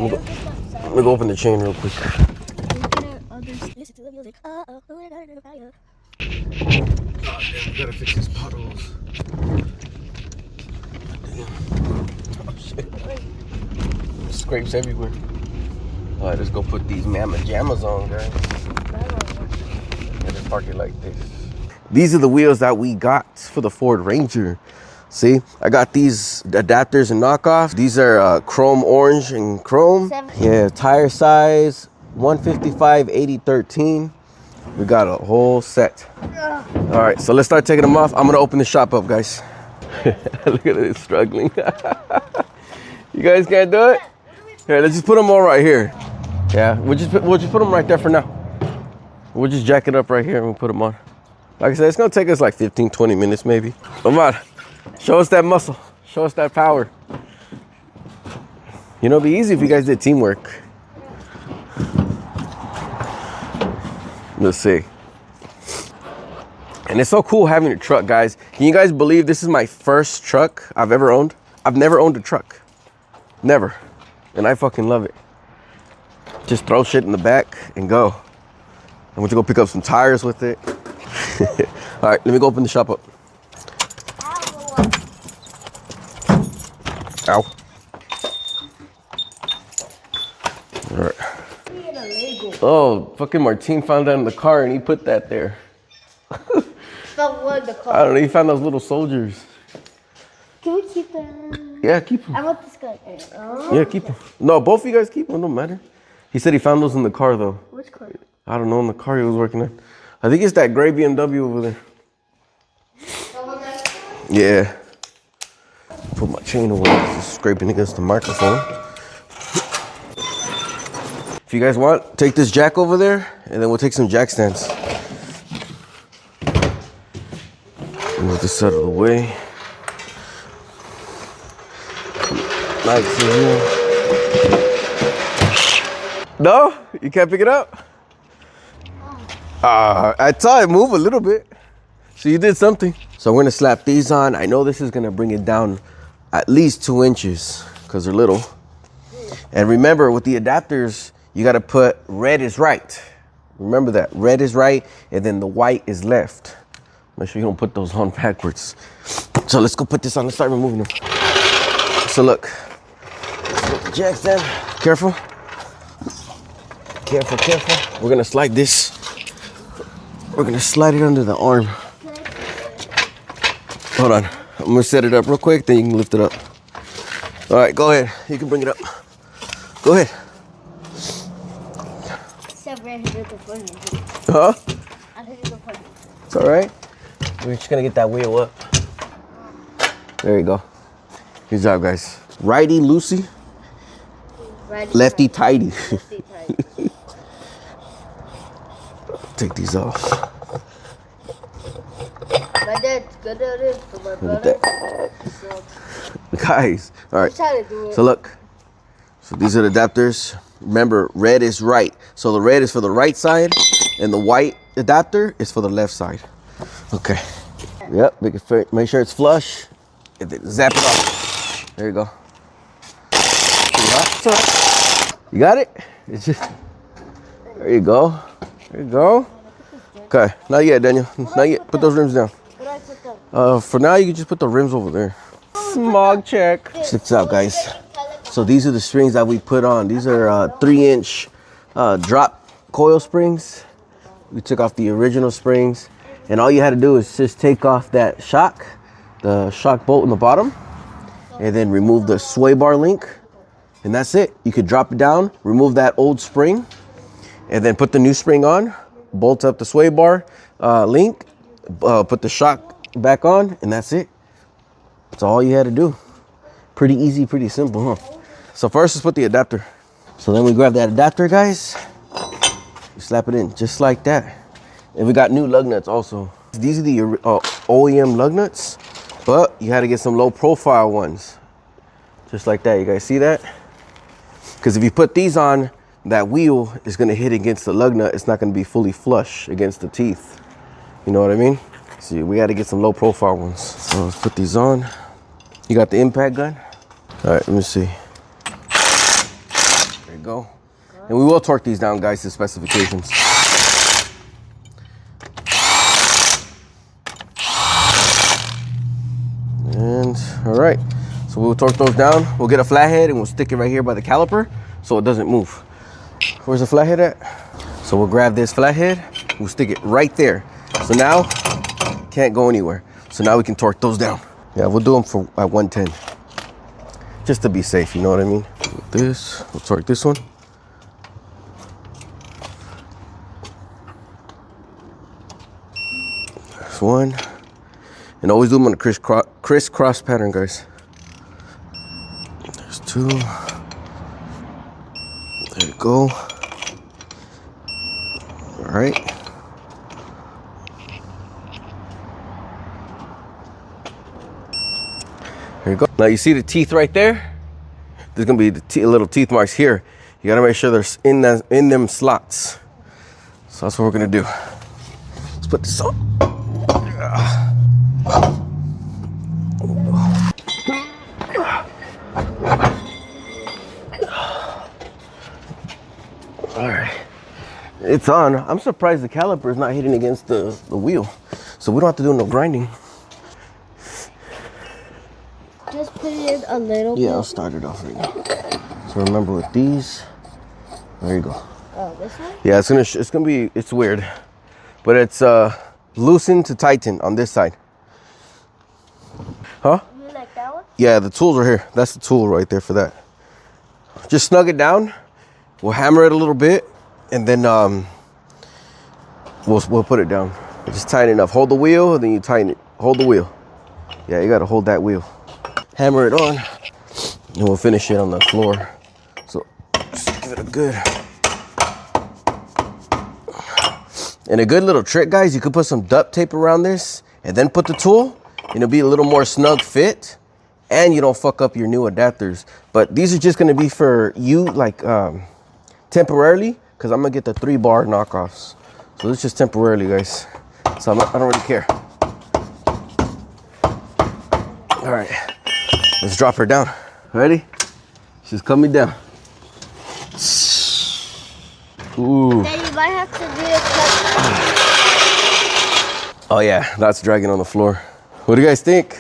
Let me go open the chain real quick. God damn, we gotta fix these potholes. Oh shit. Scrapes everywhere. Alright, let's go put these mamma jammas on, guys. And then park it like this. These are the wheels that we got for the Ford Ranger. See, I got these adapters and knockoffs. These are chrome orange and chrome. Yeah, tire size 155 8013. We got a whole set. All right, so let's start taking them off. I'm gonna open the shop up, guys. Look at it struggling. You guys can't do it? Here, let's just put them all right here. Yeah, we'll just put them right there for now. We'll just jack it up right here and we'll put them on. Like I said, it's gonna take us like 15-20 minutes maybe. Come on, show us that muscle. Show us that power. You know, it'd be easy if you guys did teamwork. Let's see. And it's so cool having a truck, guys. Can you guys believe this is my first truck I've ever owned? I've never owned a truck. Never. And I fucking love it. Just throw shit in the back and go. I went to go pick up some tires with it. All right, let me go open the shop up. Ow. All right. Oh, fucking Martin found that in the car and he put that there. Found what in the car? I don't know, he found those little soldiers. Can we keep them? Yeah, keep them. I want this guy. Oh. Yeah, keep them. No, both of you guys keep them, don't matter. He said he found those in the car though. Which car? I don't know, in the car he was working on. I think it's that gray BMW over there. Yeah. Put my chain away, it's scraping against the microphone. If you guys want, take this jack over there and then we'll take some jack stands. Move this out of the way. Nice in here. No? You can't pick it up? I saw it move a little bit. So you did something. So we're gonna slap these on. I know this is gonna bring it down at least 2 inches because they're little. And remember, with the adapters, you gotta put red is right. Remember that, red is right, and then the white is left. Make sure you don't put those on backwards. So let's go put this on, let's start removing them. So look, jack stand, careful. Careful, careful. We're gonna slide this. We're gonna slide it under the arm. Hold on, I'm gonna set it up real quick, then you can lift it up. All right, go ahead, you can bring it up. Go ahead. Huh? It's all right. We're just gonna get that wheel up. There you go. Good job, guys. Righty loosey, lefty tighty. Take these off. My dad's good at it, but my brother sucks. Guys, all right. Try to do it. So look. So these are the adapters. Remember, red is right. So the red is for the right side, and the white adapter is for the left side. Okay. Yep. Make sure it's flush, and then zap it off. There you go. You got it? It's just. There you go. There you go. Okay. Not yet, Daniel. Not yet. Put those rims down. For now, you can just put the rims over there. Smog check. Check this out, guys. So these are the springs that we put on. These are 3-inch drop coil springs. We took off the original springs. And all you had to do is just take off that shock, the shock bolt in the bottom, and then remove the sway bar link. And that's it. You could drop it down, remove that old spring, and then put the new spring on, bolt up the sway bar link, put the shock back on, and that's it. That's all you had to do. Pretty easy, pretty simple, huh? So first, let's put the adapter. So then we grab that adapter, guys. We slap it in just like that. And we got new lug nuts also. These are the OEM lug nuts, but you had to get some low profile ones. Just like that, you guys see that? Because if you put these on, that wheel is gonna hit against the lug nut. It's not gonna be fully flush against the teeth. You know what I mean? So we gotta get some low profile ones. So let's put these on. You got the impact gun? All right, let me see. you go. And we will torque these down, guys, to specifications. And all right, so we'll torque those down. We'll get a flathead and we'll stick it right here by the caliper so it doesn't move. Where's the flathead at? So we'll grab this flathead, we'll stick it right there. So now, can't go anywhere. So now we can torque those down. Yeah, we'll do them for at 110. Just to be safe, you know what I mean? With this, we'll torque this one. There's one. And always do them on a crisscross pattern, guys. There's two. There you go. All right. There you go. Now you see the teeth right there? There's gonna be the little teeth marks here. You gotta make sure they're in them slots. So that's what we're gonna do. Let's put this on. All right, it's on. I'm surprised the caliper is not hitting against the wheel. So we don't have to do no grinding. Just put it in a little bit. Yeah, I'll start it off right now. So remember with these, there you go. Oh, this one? Yeah, it's gonna be, it's weird. But it's loosen to tighten on this side. Huh? You like that one? Yeah, the tools are here. That's the tool right there for that. Just snug it down. We'll hammer it a little bit, and then we'll put it down. Just tighten enough. Hold the wheel, and then you tighten it. Hold the wheel. Yeah, you gotta hold that wheel. Hammer it on, and we'll finish it on the floor. So just give it a good. And a good little trick, guys, you could put some duct tape around this, and then put the tool, and it'll be a little more snug fit, and you don't fuck up your new adapters. But these are just gonna be for you, like temporarily, because I'm gonna get the 3-bar knockoffs. So it's just temporarily, guys. So I don't really care. All right, let's drop her down. Ready? She's coming down. Ooh. Then you might have to do a cut. Oh yeah, that's dragging on the floor. What do you guys think?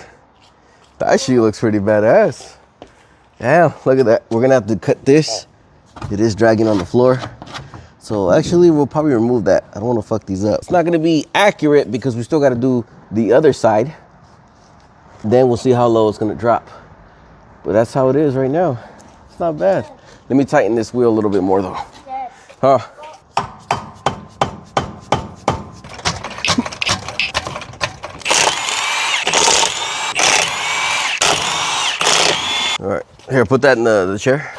That shit looks pretty badass. Yeah, look at that. We're gonna have to cut this. It is dragging on the floor. So actually, we'll probably remove that. I don't wanna fuck these up. It's not gonna be accurate because we still gotta do the other side. Then we'll see how low it's gonna drop. But that's how it is right now. It's not bad. Let me tighten this wheel a little bit more though. Huh? All right, here, put that in the chair.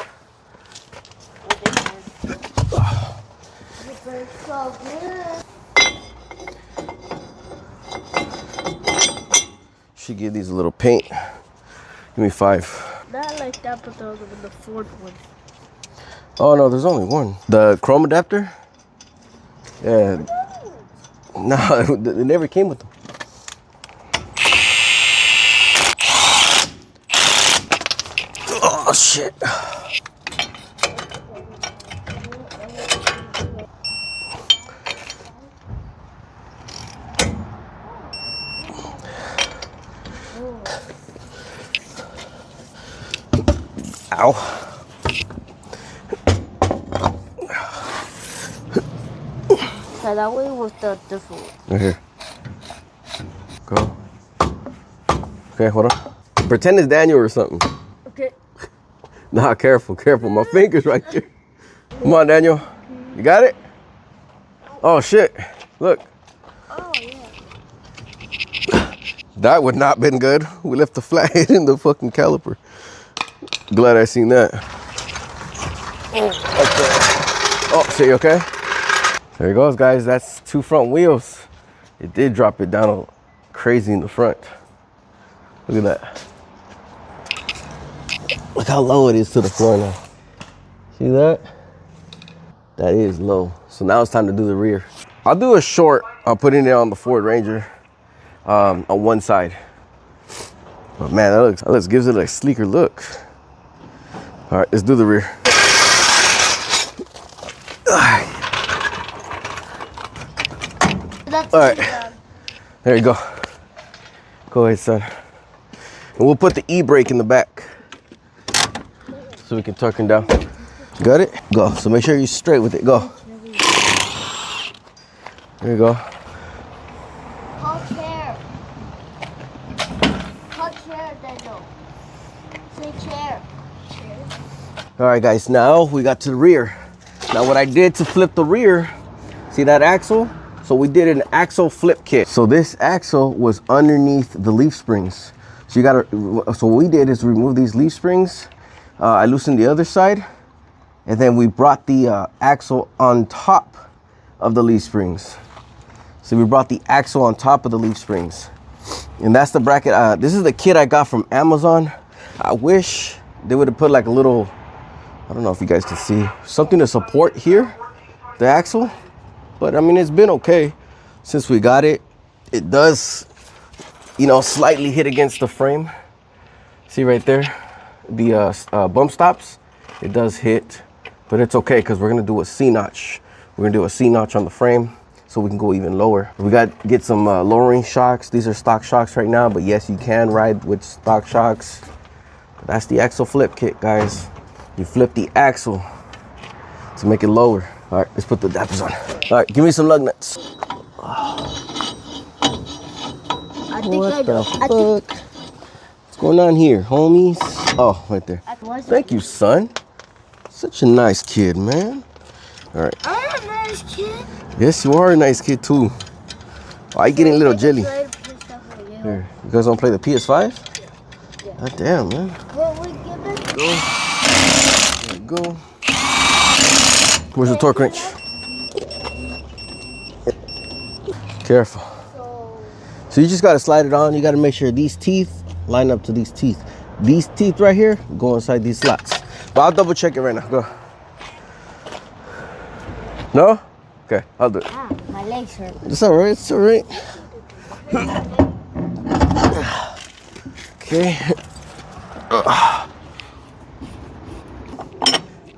So good. Should give these a little paint. Give me 5. Not like that, but the fourth one. Oh no, there's only one. The chrome adapter? Yeah. No, it never came with them. Oh shit. Ow. So that way was the different. Right here. Go. Okay, hold on. Pretend it's Daniel or something. Okay. Nah, careful, careful. My finger's right there. Come on, Daniel. You got it? Oh, shit. Look. Oh, yeah. That would not been good. We left the flathead in the fucking caliper. Glad I seen that. Okay. Oh, so you okay? There it goes, guys. That's 2 front wheels. It did drop it down crazy in the front. Look at that. Look how low it is to the floor now. See that? That is low. So now it's time to do the rear. I'll do a short. I'm putting it on the Ford Ranger on one side. But man, that gives it a sleeker look. All right, let's do the rear. That's All right. There you go. Go ahead, son. And we'll put the e-brake in the back so we can tuck him down. Got it? Go. So make sure you're straight with it. Go. There you go. Call chair. Call chair, Daniel. Say chair. Chair. All right, guys. Now we got to the rear. Now what I did to flip the rear, see that axle? So we did an axle flip kit. So this axle was underneath the leaf springs. So you gotta, so what we did is remove these leaf springs. I loosened the other side, and then we brought the axle on top of the leaf springs. So we brought the axle on top of the leaf springs. And that's the bracket. This is the kit I got from Amazon. I wish they would have put like a little, I don't know if you guys can see, something to support here, the axle. But I mean, it's been okay since we got it. It does, you know, slightly hit against the frame. See right there, the bump stops. It does hit, but it's okay because we're gonna do a C-notch. We're gonna do a C-notch on the frame so we can go even lower. We got to get some lowering shocks. These are stock shocks right now, but yes, you can ride with stock shocks. That's the axle flip kit, guys. You flip the axle to make it lower. All right, let's put the dappers on. All right, give me some lug nuts. What the fuck? What's going on here, homies? Oh, right there. Thank you, son. Such a nice kid, man. All right. I'm a nice kid. Yes, you are a nice kid, too. Why are you getting a little jelly? Here, you guys want to play the PS5? Yeah. God damn, man. What we give it? Go. There you go. Where's the torque wrench? Careful. So you just got to slide it on. You got to make sure these teeth line up to these teeth. These teeth right here go inside these slots. But I'll double check it right now. Go. No? Okay, I'll do it. Ah, my legs hurt. It's all right. It's all right. Okay.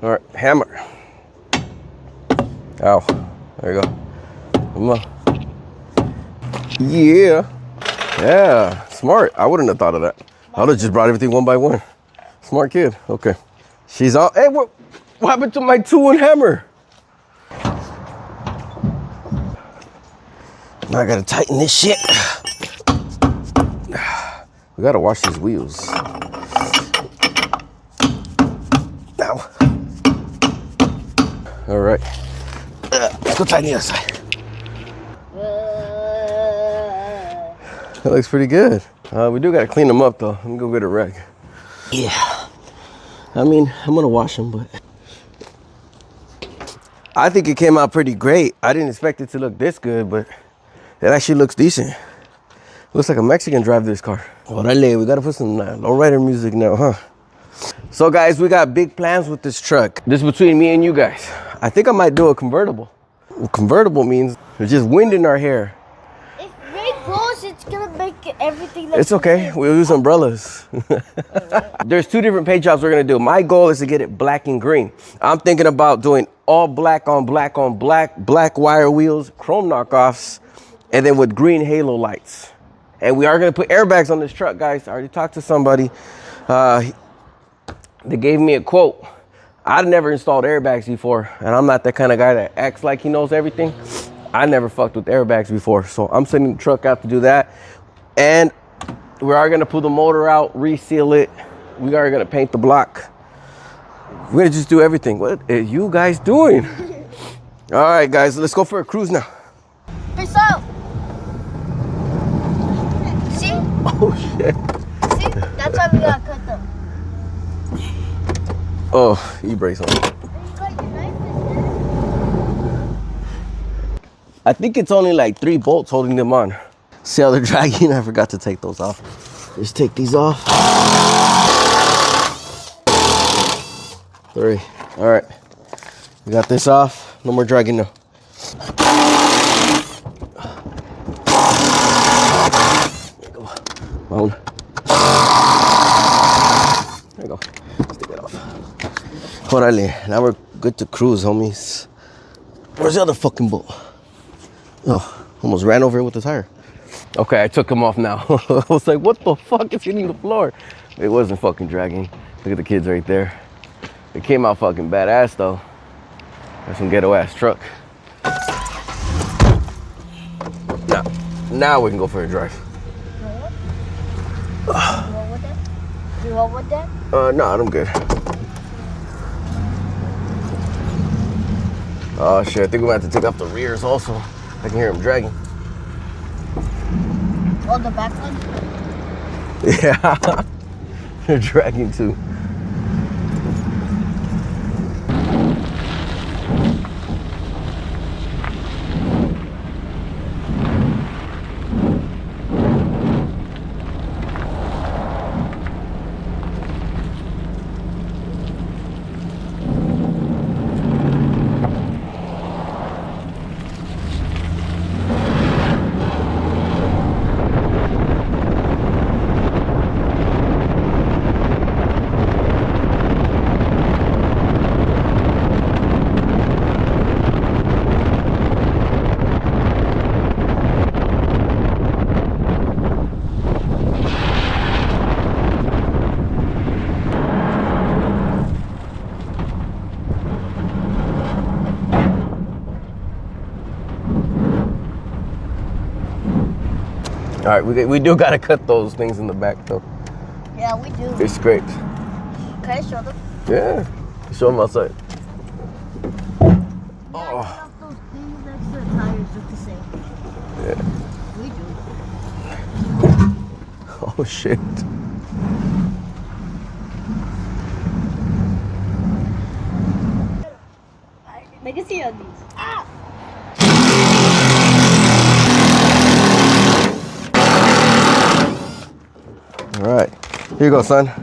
All right, hammer. Ow. There you go. Come on. Yeah. Yeah. Smart. I wouldn't have thought of that. I would have just brought everything one by one. Smart kid. Okay. She's all. Hey, what happened to my tool and hammer? Now I gotta tighten this shit. We gotta wash these wheels. Ow. All right. Let's go tighten the other side. That looks pretty good. We do gotta clean them up though. Let me go get a rag. Yeah. I mean, I'm gonna wash them, but I think it came out pretty great. I didn't expect it to look this good, but it actually looks decent. Looks like a Mexican drive this car. Orale, we gotta put some lowrider music now, huh? So guys, we got big plans with this truck. This is between me and you guys. I think I might do a convertible. Well, convertible means there's just wind in our hair. If rain blows, it's gonna make everything like It's okay, we'll use umbrellas. There's two different paint jobs we're gonna do. My goal is to get it black and green. I'm thinking about doing all black on black on black, black wire wheels, chrome knockoffs, and then with green halo lights. And we are gonna put airbags on this truck, guys. I already talked to somebody. They gave me a quote. I'd never installed airbags before, and I'm not that kind of guy that acts like he knows everything. I never fucked with airbags before, so I'm sending the truck out to do that. And we are gonna pull the motor out, reseal it. We are gonna paint the block. We're gonna just do everything. What are you guys doing? All right, guys, let's go for a cruise now. Peace out. See? Oh shit. See? That's why we gotta cut them. Oh, e-brakes on. You got your knife in there. I think it's only like 3 bolts holding them on. See how they're dragging? I forgot to take those off. Just take these off. 3. All right. We got this off. No more dragging now. There you go. Mount. There you go. Let's take it off. Orale. Now we're good to cruise, homies. Where's the other fucking bull? Oh, almost ran over it with the tire. Okay, I took him off now. I was like, what the fuck is hitting the floor? It wasn't fucking dragging. Look at the kids right there. It came out fucking badass though. That's some ghetto ass truck. Now we can go for a drive. You want with that? No, I'm good. Oh shit, I think we're gonna have to take off the rears also. I can hear him dragging. Oh, the back one? Yeah, they're dragging too. All right, we do gotta cut those things in the back though. Yeah, we do. They're scraped. Can I show them? Yeah, show them outside. Oh. Those things next to the tires look the same. Yeah. We do. Oh shit. Make a see on these. Ah! All right, here you go, son. You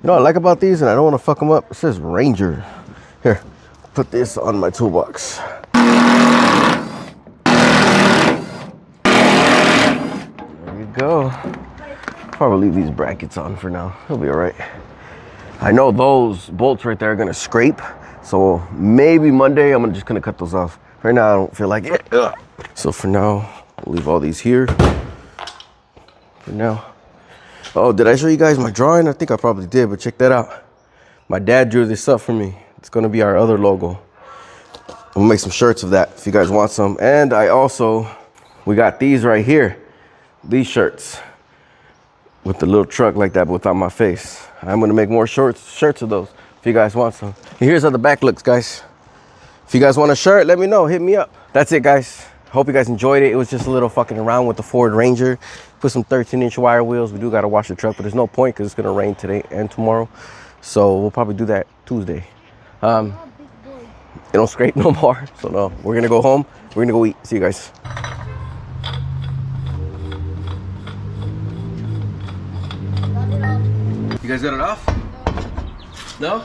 know what I like about these, and I don't want to fuck them up? It says Ranger. Here, put this on my toolbox. There you go. Probably leave these brackets on for now. It'll be all right. I know those bolts right there are gonna scrape, so maybe Monday I'm just gonna cut those off. Right now I don't feel like it. Ugh. So for now, we'll leave all these here. For now. Oh, did I show you guys my drawing? I think I probably did, but check that out. My dad drew this up for me. It's gonna be our other logo. We'll make some shirts of that if you guys want some. And we got these right here. These shirts with the little truck like that, but without my face. I'm gonna make more shirts of those if you guys want some. Here's how the back looks, guys. If you guys want a shirt, let me know, hit me up. That's it, guys. Hope you guys enjoyed it. It was just a little fucking around with the Ford Ranger. Put some 13-inch wire wheels. We do gotta wash the truck, but there's no point because it's gonna rain today and tomorrow. So we'll probably do that Tuesday. It don't scrape no more. So no, we're gonna go home. We're gonna go eat. See you guys. You guys got it off? No?